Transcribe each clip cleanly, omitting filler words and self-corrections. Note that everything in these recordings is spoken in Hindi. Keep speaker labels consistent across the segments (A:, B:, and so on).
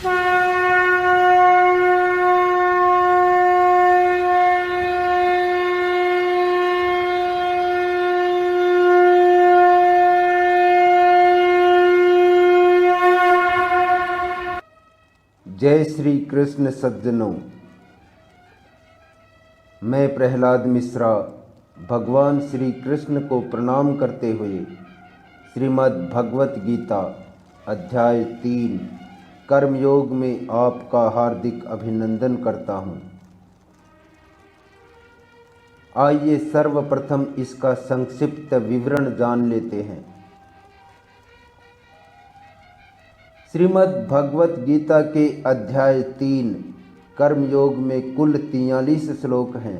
A: जय श्री कृष्ण सज्जनों। मैं प्रहलाद मिश्रा भगवान श्री कृष्ण को प्रणाम करते हुए श्रीमद् भगवत गीता अध्याय 3 कर्मयोग में आपका हार्दिक अभिनंदन करता हूँ। आइए सर्वप्रथम इसका संक्षिप्त विवरण जान लेते हैं। श्रीमद् भगवत गीता के अध्याय 3 कर्मयोग में कुल 43 श्लोक हैं।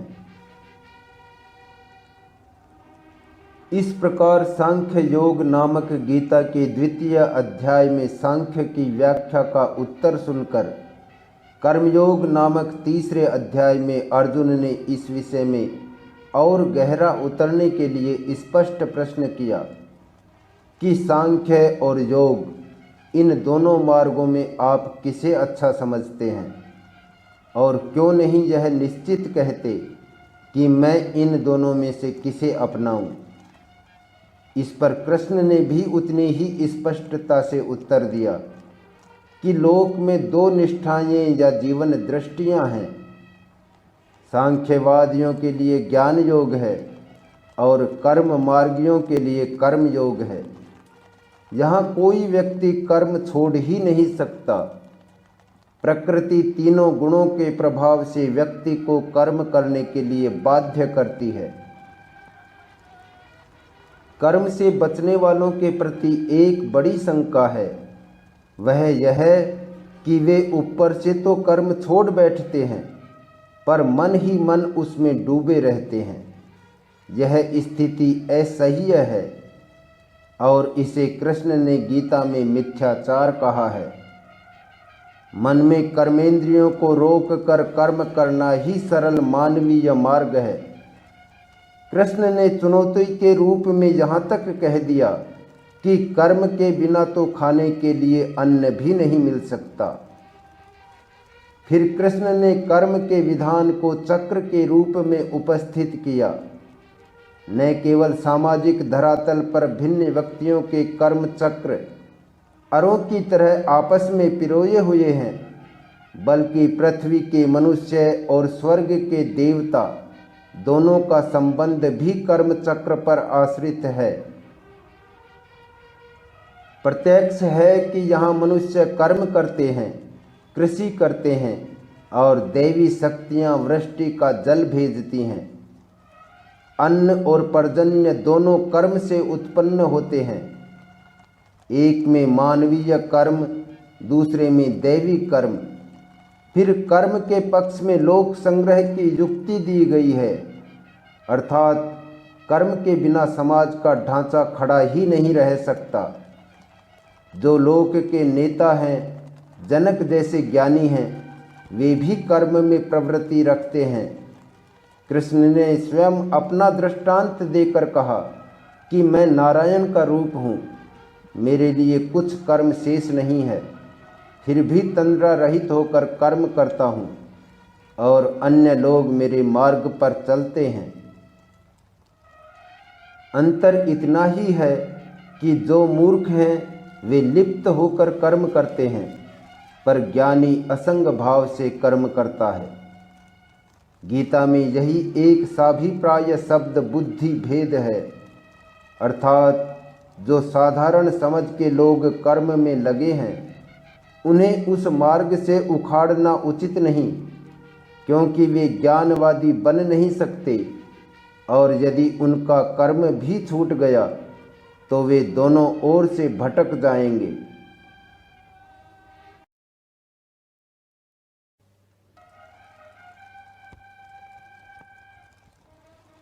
A: इस प्रकार सांख्य योग नामक गीता के द्वितीय अध्याय में सांख्य की व्याख्या का उत्तर सुनकर कर्मयोग नामक तीसरे अध्याय में अर्जुन ने इस विषय में और गहरा उतरने के लिए स्पष्ट प्रश्न किया कि सांख्य और योग इन दोनों मार्गों में आप किसे अच्छा समझते हैं, और क्यों नहीं यह निश्चित कहते कि मैं इन दोनों में से किसे अपनाऊं। इस पर कृष्ण ने भी उतनी ही स्पष्टता से उत्तर दिया कि लोक में दो निष्ठाएं या जीवन दृष्टियां हैं। सांख्यवादियों के लिए ज्ञान योग है और कर्म मार्गियों के लिए कर्म योग है। यहाँ कोई व्यक्ति कर्म छोड़ ही नहीं सकता। प्रकृति तीनों गुणों के प्रभाव से व्यक्ति को कर्म करने के लिए बाध्य करती है। कर्म से बचने वालों के प्रति एक बड़ी शंका है, वह यह कि वे ऊपर से तो कर्म छोड़ बैठते हैं पर मन ही मन उसमें डूबे रहते हैं। यह स्थिति असह्य है और इसे कृष्ण ने गीता में मिथ्याचार कहा है। मन में कर्मेंद्रियों को रोक कर कर्म करना ही सरल मानवीय मार्ग है। कृष्ण ने चुनौती के रूप में यहाँ तक कह दिया कि कर्म के बिना तो खाने के लिए अन्न भी नहीं मिल सकता। फिर कृष्ण ने कर्म के विधान को चक्र के रूप में उपस्थित किया। न केवल सामाजिक धरातल पर भिन्न व्यक्तियों के कर्म चक्र अरों की तरह आपस में पिरोए हुए हैं, बल्कि पृथ्वी के मनुष्य और स्वर्ग के देवता दोनों का संबंध भी कर्म चक्र पर आश्रित है। प्रत्यक्ष है कि यहाँ मनुष्य कर्म करते हैं, कृषि करते हैं और दैवी शक्तियाँ वृष्टि का जल भेजती हैं। अन्न और पर्जन्य दोनों कर्म से उत्पन्न होते हैं। एक में मानवीय कर्म, दूसरे में दैवी कर्म। फिर कर्म के पक्ष में लोक संग्रह की युक्ति दी गई है, अर्थात कर्म के बिना समाज का ढांचा खड़ा ही नहीं रह सकता। जो लोक के नेता हैं, जनक जैसे ज्ञानी हैं, वे भी कर्म में प्रवृत्ति रखते हैं। कृष्ण ने स्वयं अपना दृष्टांत देकर कहा कि मैं नारायण का रूप हूँ, मेरे लिए कुछ कर्म शेष नहीं है, फिर भी तंद्रा रहित होकर कर्म करता हूँ और अन्य लोग मेरे मार्ग पर चलते हैं। अंतर इतना ही है कि जो मूर्ख हैं वे लिप्त होकर कर्म करते हैं, पर ज्ञानी असंग भाव से कर्म करता है। गीता में यही एक साभिप्राय शब्द बुद्धि भेद है, अर्थात जो साधारण समझ के लोग कर्म में लगे हैं उन्हें उस मार्ग से उखाड़ना उचित नहीं, क्योंकि वे ज्ञानवादी बन नहीं सकते और यदि उनका कर्म भी छूट गया तो वे दोनों ओर से भटक जाएंगे।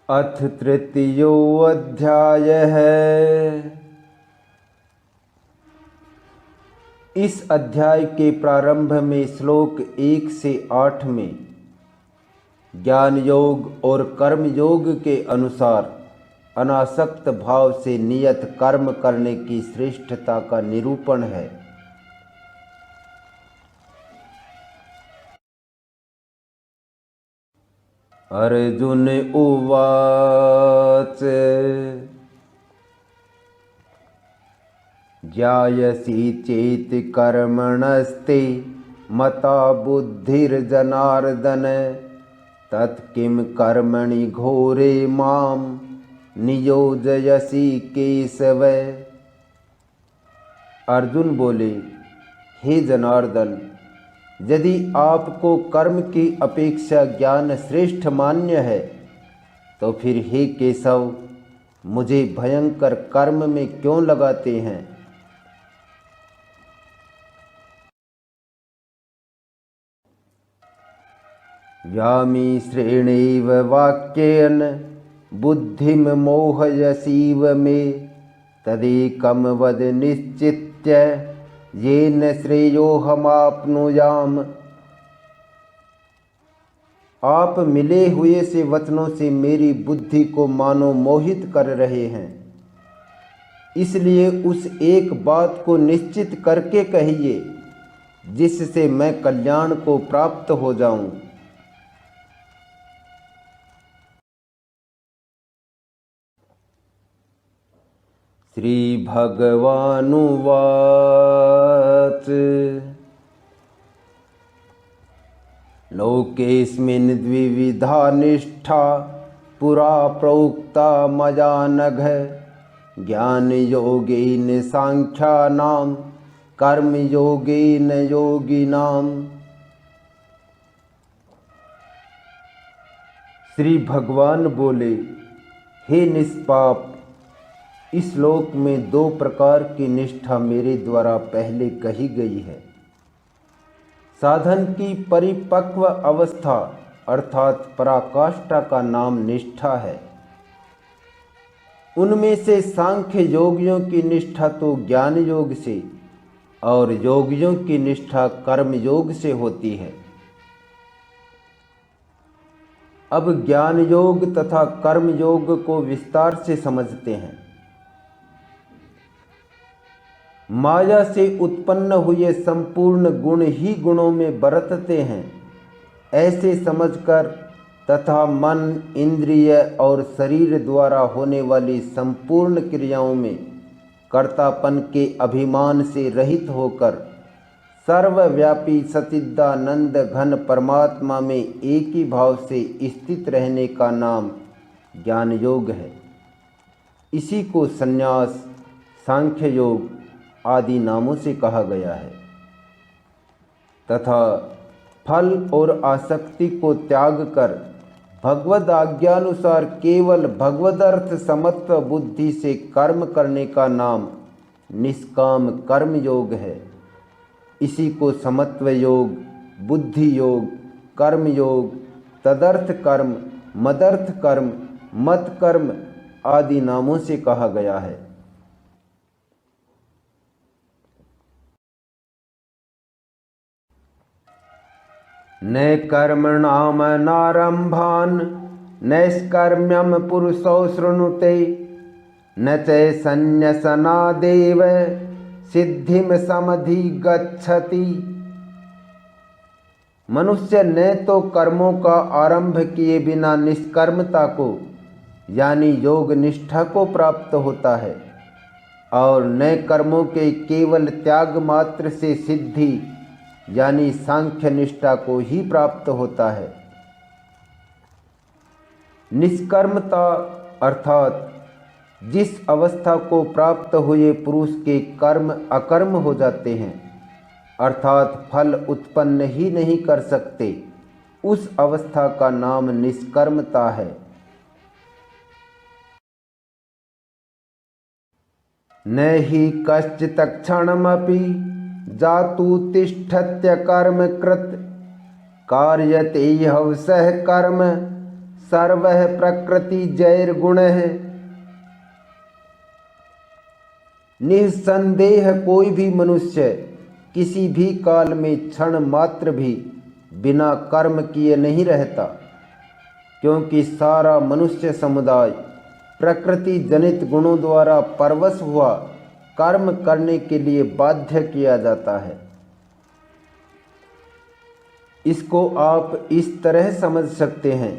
A: अथ तृतीयोऽध्याय है। इस अध्याय के प्रारंभ में श्लोक 1 से 8 में ज्ञान योग और कर्म योग के अनुसार अनासक्त भाव से नियत कर्म करने की श्रेष्ठता का निरूपण है। अर्जुन उवाच ज्ञायसि चेत् कर्मणस्ते मता बुद्धिर्जनार्दन तत्किं कर्मणि घोरे मां नियोजयसि केशव। अर्जुन बोले, हे जनार्दन, यदि आपको कर्म की अपेक्षा ज्ञान श्रेष्ठ मान्य है तो फिर हे केशव, मुझे भयंकर कर्म में क्यों लगाते हैं। व्यामिश्रेणैव वाक्येन बुद्धिं मोहयसीव मे तदेकं वद निश्चित्य येन श्रेयोहमाप्नुयाम। आप मिले हुए से वचनों से मेरी बुद्धि को मानो मोहित कर रहे हैं, इसलिए उस एक बात को निश्चित करके कहिए जिससे मैं कल्याण को प्राप्त हो जाऊं। श्री भगवानुवाच लोकेस्मिन् द्विविधा निष्ठा पुरा प्रोक्ता मया नघ ज्ञानयोगेन सांख्यानां कर्मयोगेन योगिनां। श्री भगवान बोले, हे निष्पाप, इस लोक में दो प्रकार की निष्ठा मेरे द्वारा पहले कही गई है। साधन की परिपक्व अवस्था अर्थात पराकाष्ठा का नाम निष्ठा है। उनमें से सांख्य योगियों की निष्ठा तो ज्ञान योग से और योगियों की निष्ठा कर्म योग से होती है। अब ज्ञान योग तथा कर्म योग को विस्तार से समझते हैं। माया से उत्पन्न हुए संपूर्ण गुण ही गुणों में बरतते हैं, ऐसे समझकर तथा मन, इंद्रिय और शरीर द्वारा होने वाली संपूर्ण क्रियाओं में कर्तापन के अभिमान से रहित होकर सर्वव्यापी सच्चिदानंद घन परमात्मा में एक ही भाव से स्थित रहने का नाम ज्ञान योग है। इसी को संन्यास, सांख्य योग आदि नामों से कहा गया है तथा फल और आसक्ति को त्याग कर भगवद आज्ञानुसार केवल भगवदर्थ समत्व बुद्धि से कर्म करने का नाम निष्काम कर्म योग है। इसी को समत्व योग, बुद्धि योग, कर्म योग, तदर्थ कर्म, मदर्थ कर्म, मत कर्म आदि नामों से कहा गया है। न कर्मणामनारम्भान् नैष्कर्म्यं पुरुषो शृणुते न च संन्यसनादेव सिद्धिं समधिगच्छति। मनुष्य न तो कर्मों का आरंभ किए बिना निष्कर्मता को यानी योग निष्ठा को प्राप्त होता है और न कर्मों के केवल त्याग मात्र से सिद्धि यानी सांख्य निष्ठा को ही प्राप्त होता है। निष्कर्मता अर्थात जिस अवस्था को प्राप्त हुए पुरुष के कर्म अकर्म हो जाते हैं अर्थात फल उत्पन्न ही नहीं कर सकते, उस अवस्था का नाम निष्कर्मता है। न हि कश्चित् क्षणमपि जातु तिष्ठत्य कर्म कृत कार्यते हवसः कर्म सर्वः प्रकृति जैर्गुणः। निस्संदेह कोई भी मनुष्य किसी भी काल में क्षण मात्र भी बिना कर्म किए नहीं रहता, क्योंकि सारा मनुष्य समुदाय प्रकृति जनित गुणों द्वारा परवश हुआ कर्म करने के लिए बाध्य किया जाता है। इसको आप इस तरह समझ सकते हैं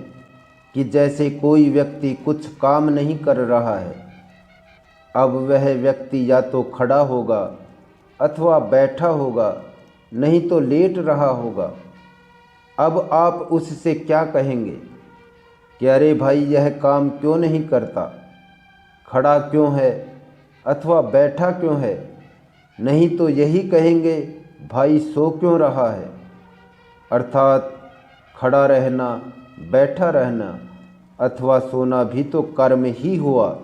A: कि जैसे कोई व्यक्ति कुछ काम नहीं कर रहा है। अब वह व्यक्ति या तो खड़ा होगा अथवा बैठा होगा, नहीं तो लेट रहा होगा। अब आप उससे क्या कहेंगे कि अरे भाई यह काम क्यों नहीं करता, खड़ा क्यों है अथवा बैठा क्यों है? नहीं तो यही कहेंगे भाई सो क्यों रहा है। अर्थात खड़ा रहना, बैठा रहना अथवा सोना भी तो कर्म ही हुआ।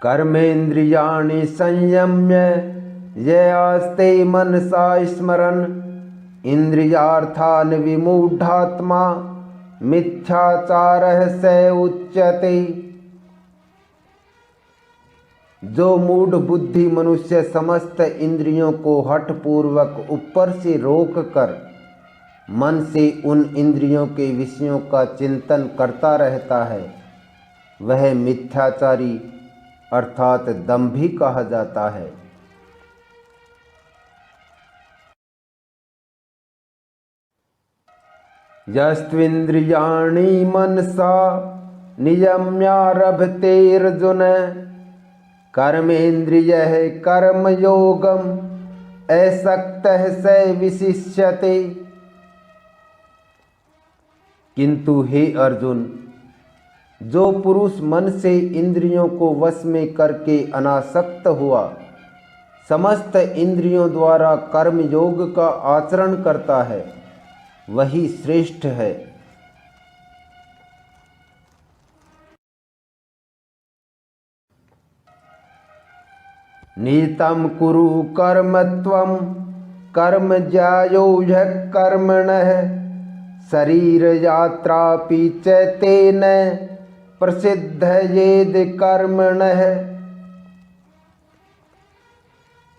A: कर्मेन्द्रियाणि संयम्य ये आस्ते मनसा स्मरन् इंद्रियार्थान् विमूढ़ात्मा मिथ्याचारः स उच्यते। जो मूढ़ बुद्धि मनुष्य समस्त इंद्रियों को हठपूर्वक ऊपर से रोक कर मन से उन इंद्रियों के विषयों का चिंतन करता रहता है, वह मिथ्याचारी अर्थात दंभी कहा जाता है। यस्त्विन्द्रियाणि मनसा नियम्यारभतेऽर्जुन कर्मेन्द्रियः कर्मयोगम् असक्तः स विशिष्यते। किंतु हे अर्जुन, जो पुरुष मन से इंद्रियों को वश में करके अनासक्त हुआ समस्त इंद्रियों द्वारा कर्म योग का आचरण करता है, वही श्रेष्ठ है। नीतं कुरु कर्म त्वं कर्म ज्यायो ह्यः कर्मणः शरीर यात्रापि च तेन प्रसिद्ध येद कर्मणः।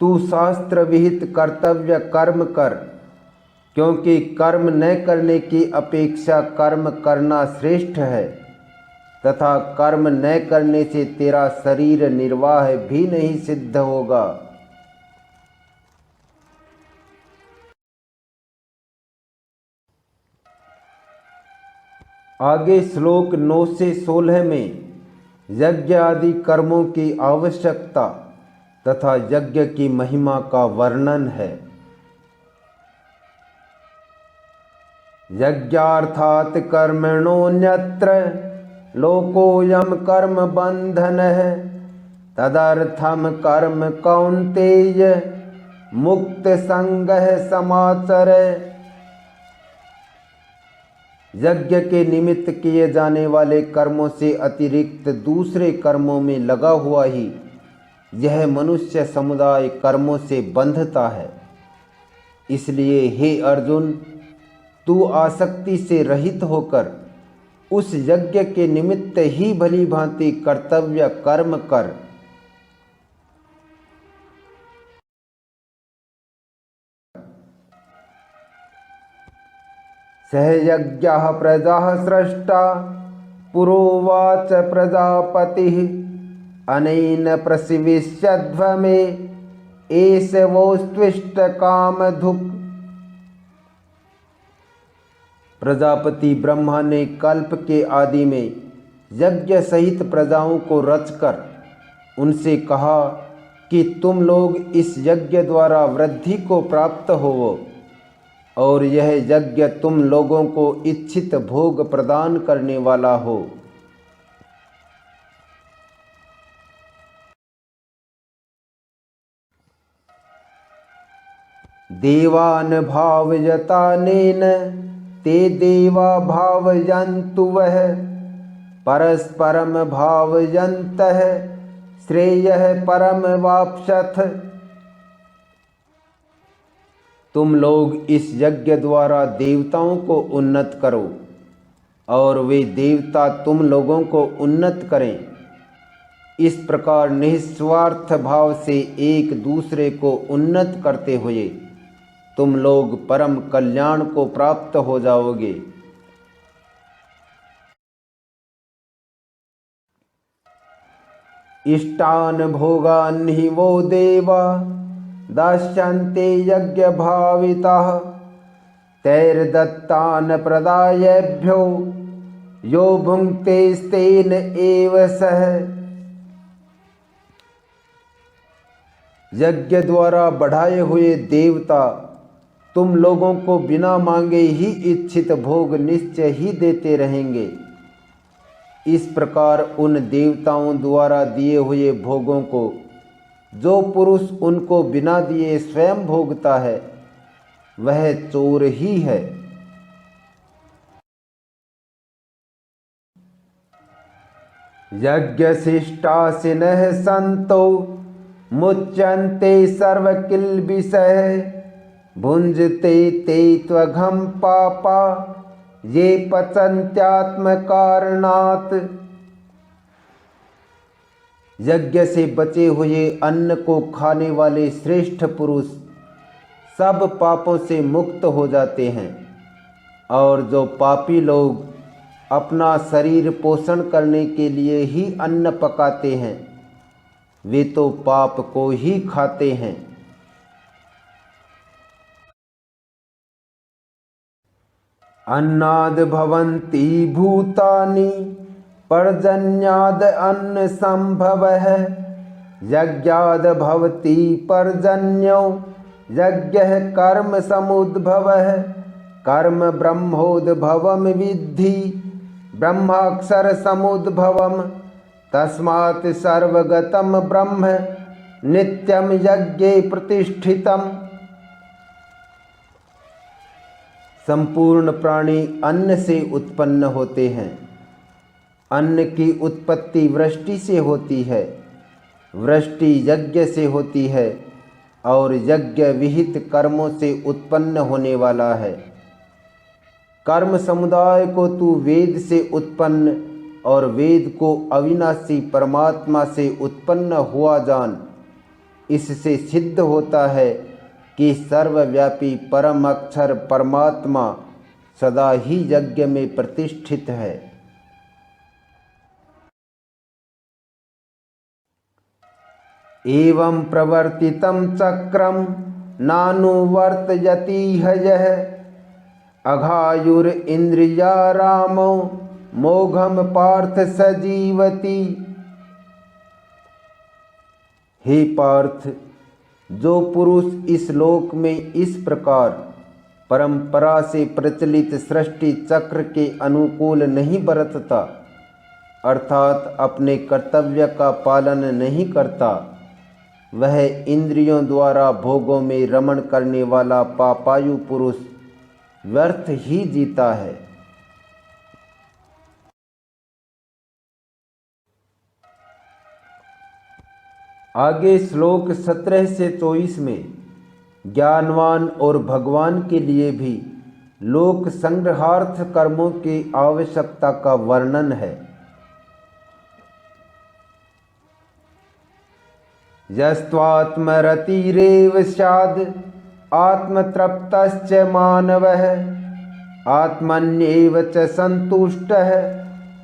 A: तू शास्त्र विहित कर्तव्य कर्म कर, क्योंकि कर्म न करने की अपेक्षा कर्म करना श्रेष्ठ है, तथा कर्म न करने से तेरा शरीर निर्वाह भी नहीं सिद्ध होगा। आगे श्लोक 9 से 16 में यज्ञ आदि कर्मों की आवश्यकता तथा यज्ञ की महिमा का वर्णन है। यज्ञार्थात् कर्मणोऽन्यत्र लोकोऽयं कर्म बन्धनः तदर्थं कर्म कौन्तेय मुक्त संगः समाचर। यज्ञ के निमित्त किए जाने वाले कर्मों से अतिरिक्त दूसरे कर्मों में लगा हुआ ही यह मनुष्य समुदाय कर्मों से बंधता है। इसलिए हे अर्जुन, तू आसक्ति से रहित होकर उस यज्ञ के निमित्त ही भली भांति कर्तव्य कर्म कर। सहयज्ञः प्रजाः स्रष्टा पुरोवाच प्रजापतिः अनेन प्रसिविष्यध्वमे एष वोस्त्विष्ट कामधुक्। प्रजापति ब्रह्मा ने कल्प के आदि में यज्ञ सहित प्रजाओं को रचकर उनसे कहा कि तुम लोग इस यज्ञ द्वारा वृद्धि को प्राप्त होवो, और यह यज्ञ तुम लोगों को इच्छित भोग प्रदान करने वाला हो। देवान् भावयतानेन ते देवा भावयन्तु वः परस्परं भावयन्तः श्रेयः परम वाप्स्यथ। तुम लोग इस यज्ञ द्वारा देवताओं को उन्नत करो और वे देवता तुम लोगों को उन्नत करें। इस प्रकार निस्वार्थ भाव से एक दूसरे को उन्नत करते हुए तुम लोग परम कल्याण को प्राप्त हो जाओगे। इष्टान भोगान हि वो देवा दास्यन्ते यज्ञ भाविताः तैर्दत्तान प्रदायेभ्यो यो भुङ्क्तेस्तेन एव सः। यज्ञ द्वारा बढ़ाए हुए देवता तुम लोगों को बिना मांगे ही इच्छित भोग निश्चय ही देते रहेंगे। इस प्रकार उन देवताओं द्वारा दिए हुए भोगों को जो पुरुष उनको बिना दिए स्वयं भोगता है वह चोर ही है। यज्ञशिष्टासिनः सन्तो मुच्यन्ते सर्वकिल्बिषैः भुञ्जते ते त्वघं पापा ये पचन्त्यात्मकारणात्। यज्ञ से बचे हुए अन्न को खाने वाले श्रेष्ठ पुरुष सब पापों से मुक्त हो जाते हैं, और जो पापी लोग अपना शरीर पोषण करने के लिए ही अन्न पकाते हैं वे तो पाप को ही खाते हैं। अन्नाद भवन्ति भूतानि पर्जन्याद अन्न संभवः यज्ञाद भवति पर्जन्यो यज्ञः कर्म समुद्भवः कर्म ब्रह्मोद्भवम विद्धि ब्रह्माक्षर समुद्भवम तस्मात् सर्वगतम ब्रह्म नित्यम यज्ञे प्रतिष्ठितम। संपूर्ण प्राणी अन्न से उत्पन्न होते हैं। अन्न की उत्पत्ति वृष्टि से होती है, वृष्टि यज्ञ से होती है और यज्ञ विहित कर्मों से उत्पन्न होने वाला है। कर्म समुदाय को तू वेद से उत्पन्न और वेद को अविनाशी परमात्मा से उत्पन्न हुआ जान। इससे सिद्ध होता है कि सर्वव्यापी परम अक्षर परमात्मा सदा ही यज्ञ में प्रतिष्ठित है। एवं प्रवर्तितं चक्रम नानुवर्तयति यः अघायुर इंद्रिया रामो मोघम पार्थ सजीवति। हे पार्थ, जो पुरुष इस लोक में इस प्रकार परंपरा से प्रचलित सृष्टि चक्र के अनुकूल नहीं बरतता अर्थात अपने कर्तव्य का पालन नहीं करता, वह इंद्रियों द्वारा भोगों में रमण करने वाला पापायु पुरुष व्यर्थ ही जीता है। आगे श्लोक 17 से 24 में ज्ञानवान और भगवान के लिए भी लोक संग्रहार्थ कर्मों की आवश्यकता का वर्णन है। यस्त्वात्मरतिरेव स्याद् आत्मतृप्तश्च मानवः आत्मन्येव च सन्तुष्टः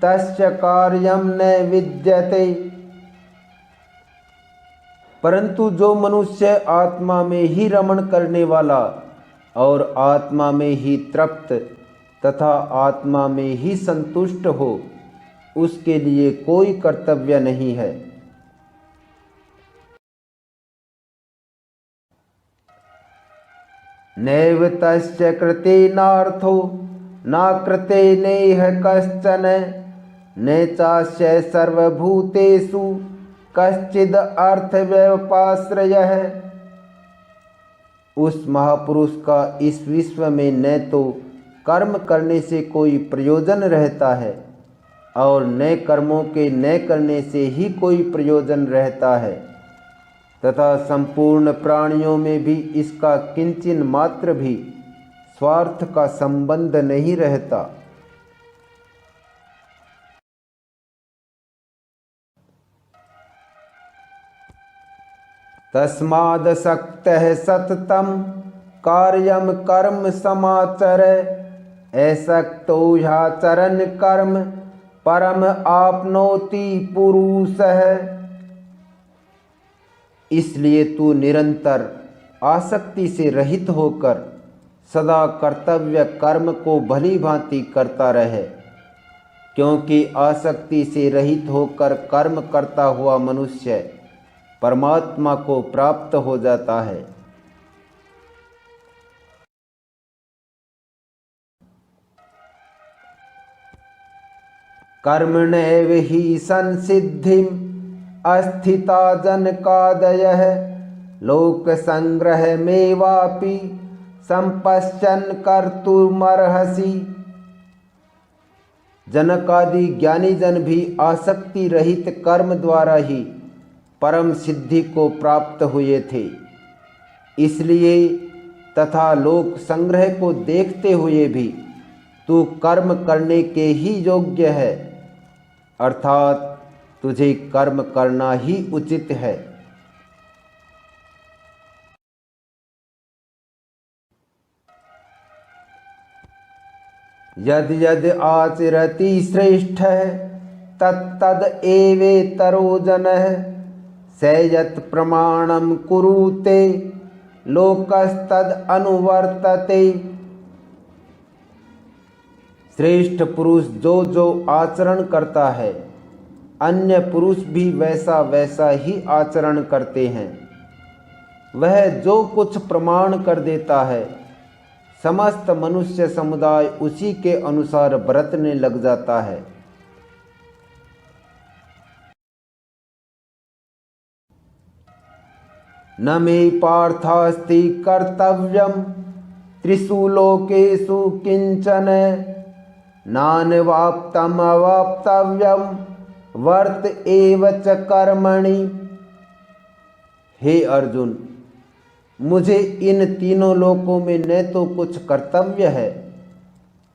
A: तस्य कार्यं न विद्यते। परंतु जो मनुष्य आत्मा में ही रमण करने वाला और आत्मा में ही तृप्त तथा आत्मा में ही संतुष्ट हो उसके लिए कोई कर्तव्य नहीं है। नैव तस्य कृतेनार्थो न कृतेनेह कश्चन न चास्य सर्वभूतेषु कश्चिद अर्थ व्यपाश्रयः। उस महापुरुष का इस विश्व में न तो कर्म करने से कोई प्रयोजन रहता है और न कर्मों के न करने से ही कोई प्रयोजन रहता है तथा संपूर्ण प्राणियों में भी इसका किंचिन मात्र भी स्वार्थ का संबंध नहीं रहता। तस्मादसक्तः सततं कार्यं कर्म समाचरे असक्तो ह्याचरन् कर्म परम आपनोति पुरुषः। इसलिए तू निरंतर आसक्ति से रहित होकर सदा कर्तव्य कर्म को भली भांति करता रहे, क्योंकि आसक्ति से रहित होकर कर्म करता हुआ मनुष्य परमात्मा को प्राप्त हो जाता है। कर्मणैव हि संसिद्धिम अस्थिता जनकादयः लोक संग्रह मेवापि संपश्चन कर्तुमर्हसि। जनकादि ज्ञानी जन भी आसक्ति रहित कर्म द्वारा ही परम सिद्धि को प्राप्त हुए थे। इसलिए तथा लोक संग्रह को देखते हुए भी तू कर्म करने के ही योग्य है, अर्थात तुझे कर्म करना ही उचित है। यद यद आचरति श्रेष्ठ तत्तद एवेतरो जनः स यत् प्रमाणं कुरुते लोकस्तद अनुवर्तते। श्रेष्ठ पुरुष जो जो आचरण करता है, अन्य पुरुष भी वैसा वैसा ही आचरण करते हैं। वह जो कुछ प्रमाण कर देता है, समस्त मनुष्य समुदाय उसी के अनुसार बरतने लग जाता है। न मे पार्थास्ति कर्तव्यम त्रिषु लोकेषु किंचन नानवाप्तम अवाप्तव्यम वर्त एव च कर्मणि। हे अर्जुन, मुझे इन तीनों लोकों में न तो कुछ कर्तव्य है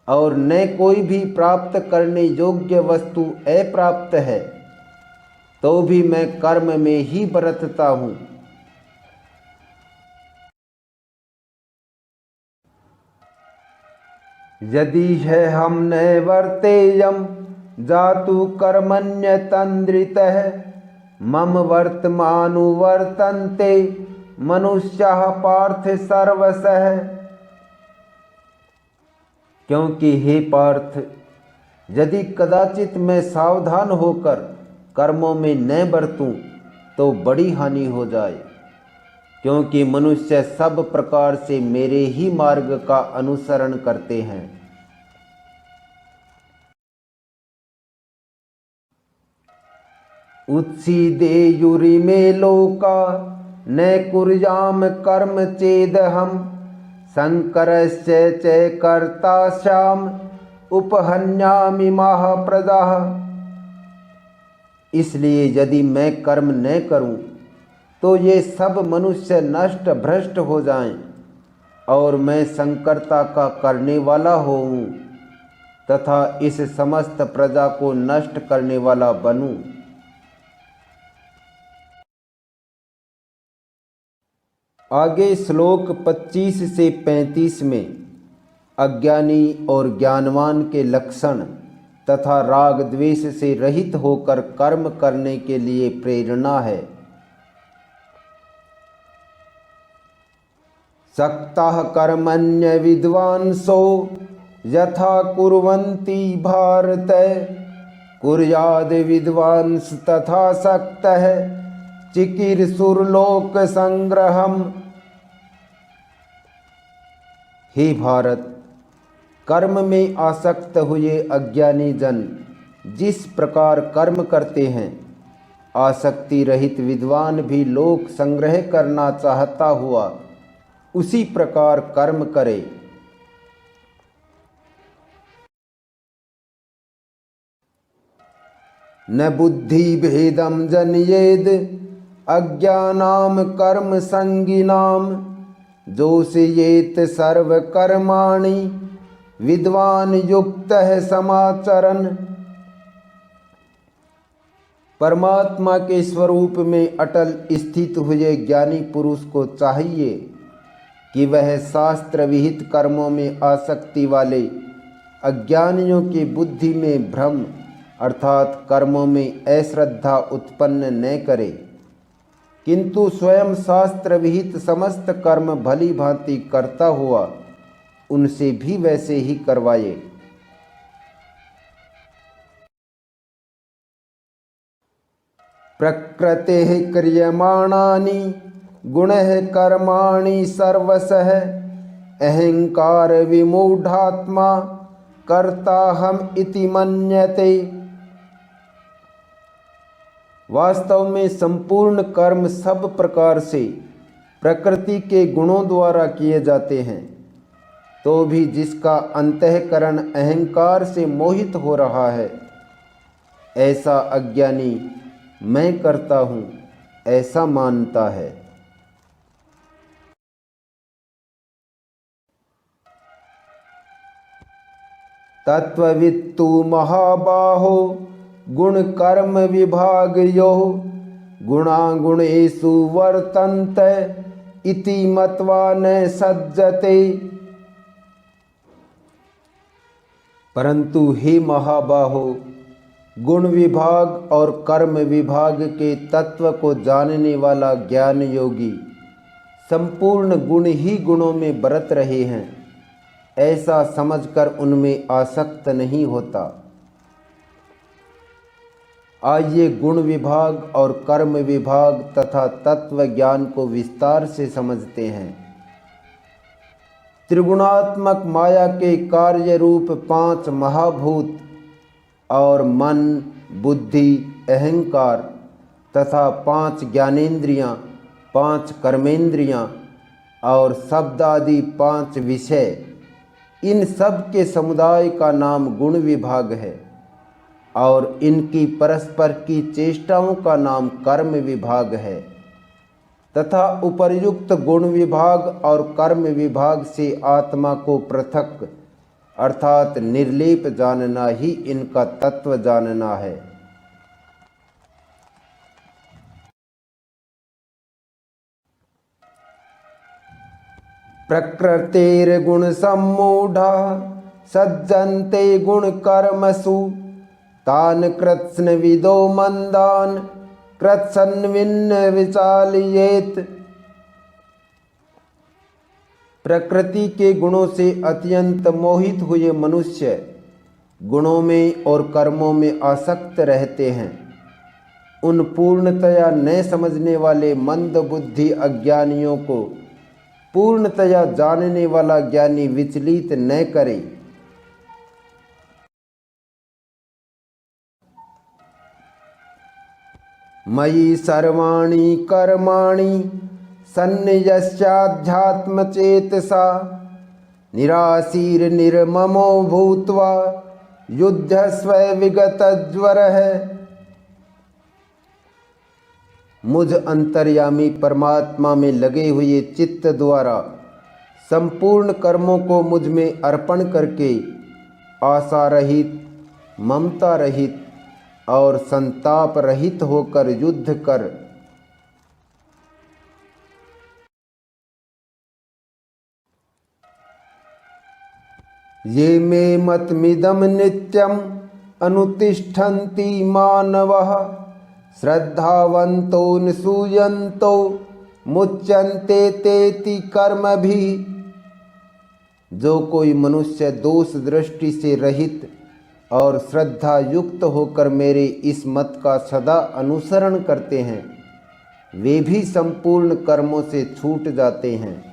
A: और न कोई भी प्राप्त करने योग्य वस्तु अप्राप्त है, तो भी मैं कर्म में ही बरतता हूँ। यदि है हम न वर्तेयम जातु कर्मण्यतन्द्रितः मम वर्तमानुवर्तन्ते मनुष्यः पार्थ सर्वशः। क्योंकि हे पार्थ, यदि कदाचित मैं सावधान होकर कर्मों में न बरतूं तो बड़ी हानि हो जाए, क्योंकि मनुष्य सब प्रकार से मेरे ही मार्ग का अनुसरण करते हैं। उत्सीदेयुरिमे लोका न कुर्याम कर्म चेदहम शंकरस्य च कर्तास्याम उपहन्यामि महाप्रजाः। इसलिए यदि मैं कर्म न करूं तो ये सब मनुष्य नष्ट भ्रष्ट हो जाएं और मैं संकर्ता का करने वाला होऊं तथा इस समस्त प्रजा को नष्ट करने वाला बनूं। आगे श्लोक 25 से 35 में अज्ञानी और ज्ञानवान के लक्षण तथा राग द्वेष से रहित होकर कर्म करने के लिए प्रेरणा है। सक्तः कर्मण्य विद्वांसो यथा कुर्वन्ति भारत कुर्याद विद्वांस तथा सक्तः चिकीर्षुर्लोक संग्रहम्। हे भारत, कर्म में आसक्त हुए अज्ञानी जन जिस प्रकार कर्म करते हैं, आसक्ति रहित विद्वान भी लोक संग्रह करना चाहता हुआ उसी प्रकार कर्म करे। न बुद्धि भेदम जनयेद अज्ञानाम कर्म संगिनाम जोषयेत सर्व कर्माणि विद्वान युक्त है समाचरण। परमात्मा के स्वरूप में अटल स्थित हुए ज्ञानी पुरुष को चाहिए कि वह शास्त्र विहित कर्मों में आसक्ति वाले अज्ञानियों की बुद्धि में भ्रम अर्थात कर्मों में अश्रद्धा उत्पन्न न करे। किंतु स्वयं शास्त्र विहित समस्त कर्म भली भांति करता हुआ उनसे भी वैसे ही करवाए। प्रकृतेः क्रियमाणानि गुणैः कर्माणि सर्वशः अहंकार विमूढ़ात्मा कर्ताहम् इति मन्यते। वास्तव में संपूर्ण कर्म सब प्रकार से प्रकृति के गुणों द्वारा किए जाते हैं, तो भी जिसका अंतःकरण अहंकार से मोहित हो रहा है, ऐसा अज्ञानी मैं करता हूँ ऐसा मानता है। तत्ववित्तु महाबाहो गुण कर्म विभागयोः गुणागुणेषु वर्तन्ते इति मत्वा न सज्जते। परंतु हे महाबाहो, गुण विभाग और कर्म विभाग के तत्व को जानने वाला ज्ञान योगी संपूर्ण गुण ही गुणों में बरत रहे हैं, ऐसा समझकर उनमें आसक्त नहीं होता। आइए गुण विभाग और कर्म विभाग तथा तत्व ज्ञान को विस्तार से समझते हैं। त्रिगुणात्मक माया के कार्य रूप 5 महाभूत और मन, बुद्धि, अहंकार तथा 5 ज्ञानेंद्रियां, 5 कर्मेंद्रियां और शब्द आदि 5 विषय, इन सब के समुदाय का नाम गुण विभाग है और इनकी परस्पर की चेष्टाओं का नाम कर्म विभाग है तथा उपर्युक्त गुण विभाग और कर्म विभाग से आत्मा को पृथक अर्थात निर्लेप जानना ही इनका तत्व जानना है। प्रकृतेर्गुण सम्मूढ़ा सज्जन्ते गुण कर्मसु तान कृत्स्नविदो मंदान कृत्स्नविन्न विचालयेत। प्रकृति के गुणों से अत्यंत मोहित हुए मनुष्य गुणों में और कर्मों में आसक्त रहते हैं। उन पूर्णतया न समझने वाले मंद बुद्धि अज्ञानियों को पूर्णतया जानने वाला ज्ञानी विचलित न करे। मयि सर्वाणि कर्माणि सन्न्यस्याध्यात्मचेतसा निराशीर निर्ममो भूत्वा युध्यस्व विगतज्वरः। मुझ अंतर्यामी परमात्मा में लगे हुए चित्त द्वारा संपूर्ण कर्मों को मुझ में अर्पण करके आशा रहित, ममता रहित और संताप रहित होकर युद्ध कर ये मे मतमिदं नित्यम् अनुतिष्ठन्ति मानवः श्रद्धावन्तो निसूयन्तो मुच्यन्ते तेति कर्मभिः। जो कोई मनुष्य दोष दृष्टि से रहित और श्रद्धा युक्त होकर मेरे इस मत का सदा अनुसरण करते हैं, वे भी संपूर्ण कर्मों से छूट जाते हैं।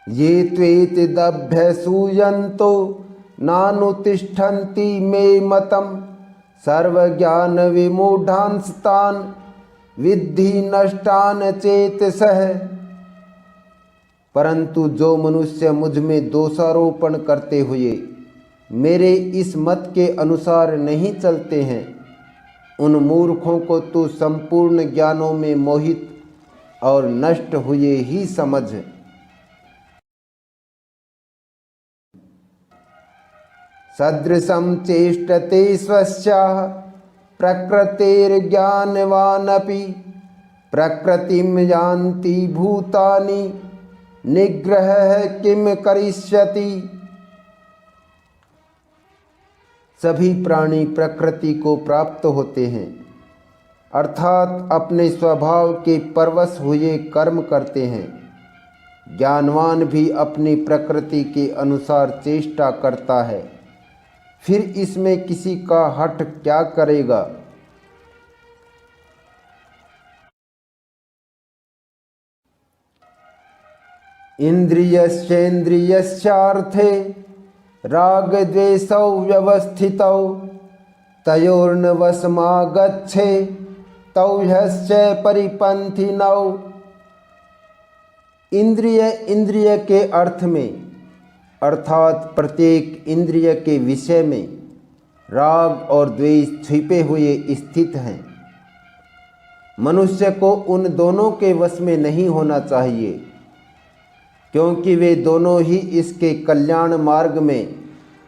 A: ये त्वेतिदभ्यसूयन्तो नानुतिष्ठन्ति मे मतम् सर्वज्ञान विमूढ़ांस्तान् विद्धि नष्टान चेतसः। परंतु जो मनुष्य मुझ में दोषारोपण करते हुए मेरे इस मत के अनुसार नहीं चलते हैं, उन मूर्खों को तू संपूर्ण ज्ञानों में मोहित और नष्ट हुए ही समझ। सदृशं चेष्टते स्वस्याः प्रकृतेर्ज्ञानवानपि प्रकृतिं यान्ति भूतानि निग्रहः किं करिष्यति। सभी प्राणी प्रकृति को प्राप्त होते हैं, अर्थात अपने स्वभाव के परवश हुए कर्म करते हैं। ज्ञानवान भी अपनी प्रकृति के अनुसार चेष्टा करता है, फिर इसमें किसी का हठ क्या करेगा। इंद्रियस्येन्द्रियस्यार्थे राग द्वेषौ व्यवस्थितौ तयोर्न वशमागच्छे तौ ह्यश्च परिपन्थिनौ। इंद्रिय के अर्थ में अर्थात प्रत्येक इंद्रिय के विषय में राग और द्वेष छिपे हुए स्थित हैं। मनुष्य को उन दोनों के वश में नहीं होना चाहिए, क्योंकि वे दोनों ही इसके कल्याण मार्ग में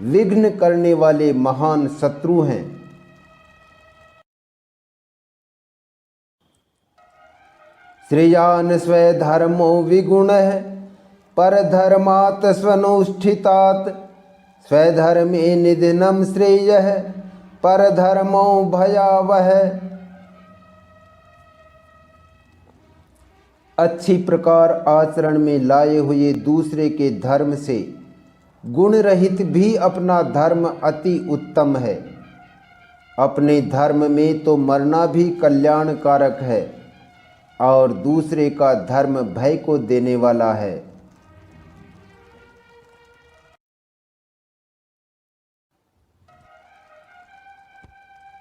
A: विघ्न करने वाले महान शत्रु हैं। श्रेयान् स्वधर्मो विगुणः परधर्मात् स्वनुष्ठितात् स्वधर्मे निधनं श्रेयः परधर्मो भयावह। अच्छी प्रकार आचरण में लाए हुए दूसरे के धर्म से गुण रहित भी अपना धर्म अति उत्तम है। अपने धर्म में तो मरना भी कल्याणकारक है और दूसरे का धर्म भय को देने वाला है।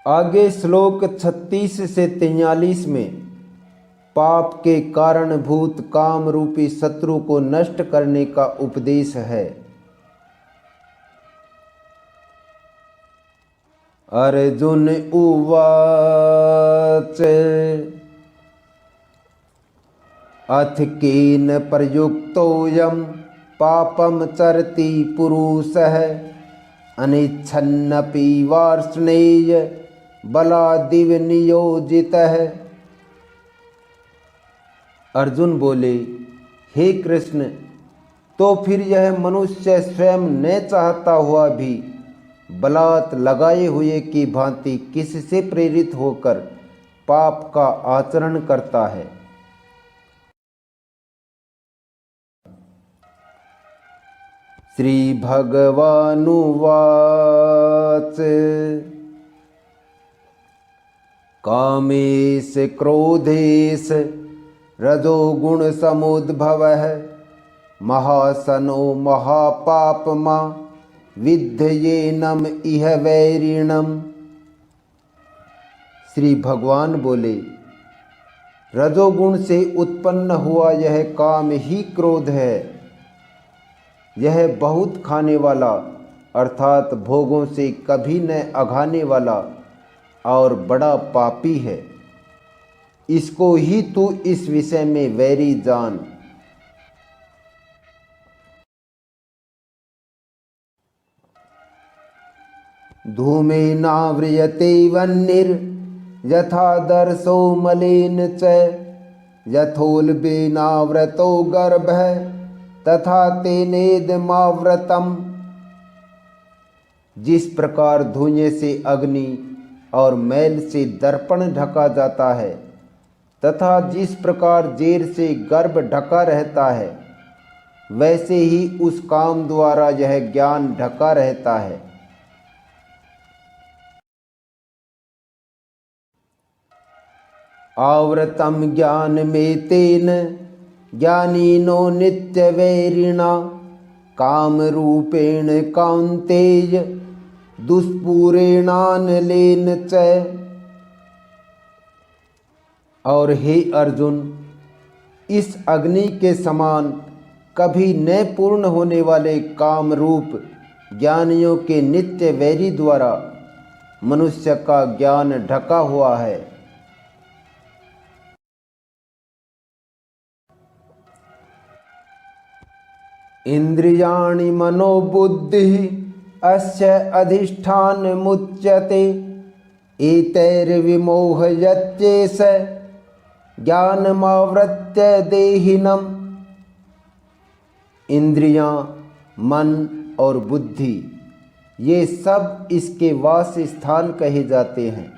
A: आगे श्लोक 36 से 43 में पाप के कारणभूत काम रूपी शत्रु को नष्ट करने का उपदेश है। अर्जुन उवाच अथ केन प्रयुक्तोऽयं पापं चरति पुरुषः अनिच्छन्नपि वार्ष्णेय बलादिव नियोजितः। अर्जुन बोले, हे कृष्ण, तो फिर यह मनुष्य स्वयं न चाहता हुआ भी बलात् लगाए हुए की भांति किससे प्रेरित होकर पाप का आचरण करता है। श्री भगवानुवाच कामेश क्रोधेश रजोगुण समुद्भवः महासनो महापापमा विद्धयेनम इह वैरिणम। श्री भगवान बोले, रजोगुण से उत्पन्न हुआ यह काम ही क्रोध है। यह बहुत खाने वाला अर्थात भोगों से कभी न अघाने वाला और बड़ा पापी है। इसको ही तू इस विषय में वैरी जान। धूमेनाव्रियते वह्निर् यथादर्शो मलेन च यथोल्बेनाव्रतो गर्भः तथा तेनेदमाव्रतम्। जिस प्रकार धुएं से अग्नि और मैल से दर्पण ढका जाता है तथा जिस प्रकार जेर से गर्भ ढका रहता है, वैसे ही उस काम द्वारा यह ज्ञान ढका रहता है। आवृतम ज्ञान में तेन ज्ञानीनो नित्यवैरिणा काम रूपेण कांतेय दुष्पूरेणानलेन च। और हे अर्जुन, इस अग्नि के समान कभी न पूर्ण होने वाले काम रूप ज्ञानियों के नित्य वैरी द्वारा मनुष्य का ज्ञान ढका हुआ है। इंद्रियाणि मनोबुद्धिः अस्य अधिष्ठानमुच्यते एतैर्विमोहयत्येष ज्ञानमावृत्य देहिनम्। इंद्रियां, मन और बुद्धि ये सब इसके वास स्थान कहे जाते हैं।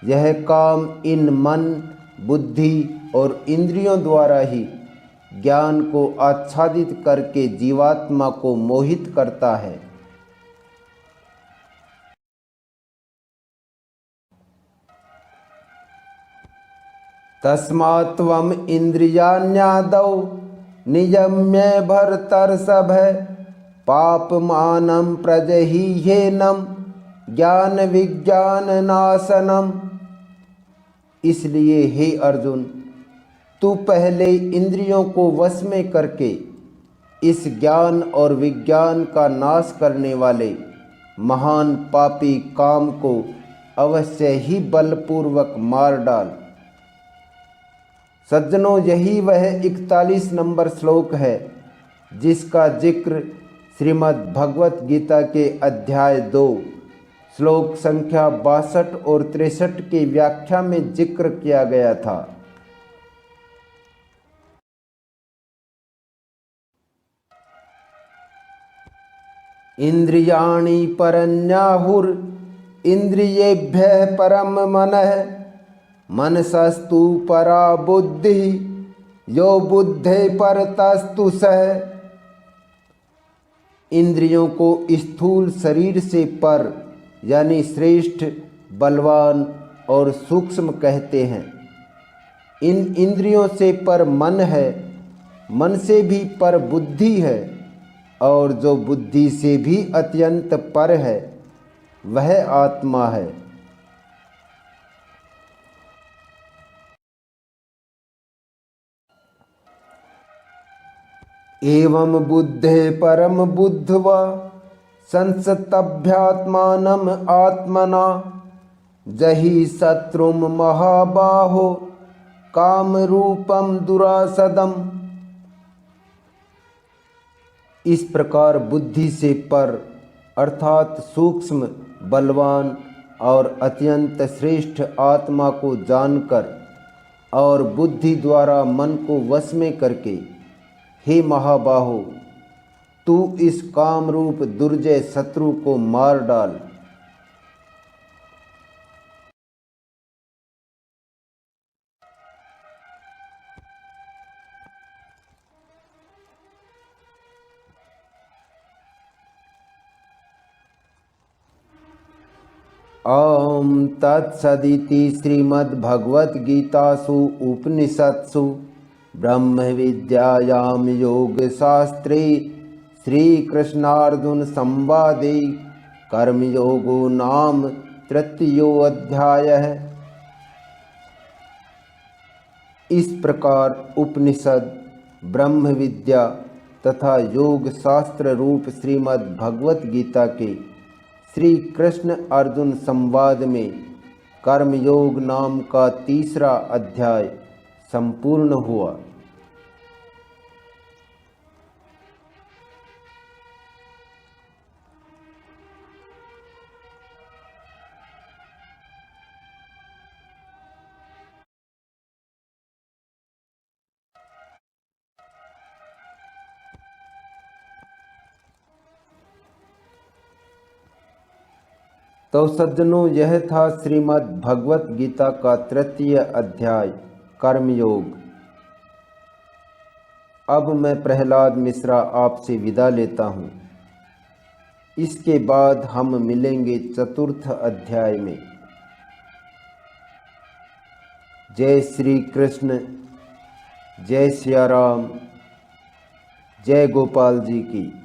A: यह काम इन मन, बुद्धि और इंद्रियों द्वारा ही ज्ञान को आच्छादित करके जीवात्मा को मोहित करता है। तस्मात् त्वम् इंद्रियाण्यादौ नियम्य भरतर्षभ पापमानं प्रजह्येनं ज्ञान विज्ञान नाशनम। इसलिए हे अर्जुन, तू पहले इंद्रियों को वश में करके इस ज्ञान और विज्ञान का नाश करने वाले महान पापी काम को अवश्य ही बलपूर्वक मार डाल। सज्जनों, यही वह 41 नंबर श्लोक है जिसका जिक्र श्रीमद् भगवत गीता के अध्याय 2 श्लोक संख्या 62 और 63 की व्याख्या में जिक्र किया गया था। इंद्रियाणि परन्याहुर इंद्रियेभ्यः परम मनः मनसस्तु परा बुद्धि यो बुद्धे परतस्तु सः। इंद्रियों को स्थूल शरीर से पर यानी श्रेष्ठ, बलवान और सूक्ष्म कहते हैं। इन इंद्रियों से पर मन है, मन से भी पर बुद्धि है, और जो बुद्धि से भी अत्यंत पर है वह आत्मा है। एवं बुद्धे परम बुद्ध्वा संसतभ्यात्मानम आत्मना जहि शत्रुम महाबाहो काम रूपम दुरासदम। इस प्रकार बुद्धि से पर अर्थात सूक्ष्म, बलवान और अत्यंत श्रेष्ठ आत्मा को जानकर और बुद्धि द्वारा मन को वश में करके, हे महाबाहो, तू इस काम रूप दुर्जय शत्रु को मार डाल। ओम तत्सदिति श्रीमद्भगवद्गीतासु उपनिषत्सु ब्रह्म विद्यायां योगशास्त्रे श्रीकृष्णार्जुन संवादे कर्मयोगो नाम तृतीयोऽध्यायः। इस प्रकार उपनिषद, ब्रह्म विद्या तथा योग शास्त्र रूप श्रीमद् भगवत गीता के श्री कृष्ण अर्जुन संवाद में कर्मयोग नाम का तीसरा अध्याय संपूर्ण हुआ। तो सज्जनों, यह था श्रीमद् भगवत गीता का तृतीय अध्याय कर्मयोग। अब मैं प्रहलाद मिश्रा आपसे विदा लेता हूँ। इसके बाद हम मिलेंगे चतुर्थ अध्याय में। जय श्री कृष्ण, जय सिया राम, जय गोपाल जी की।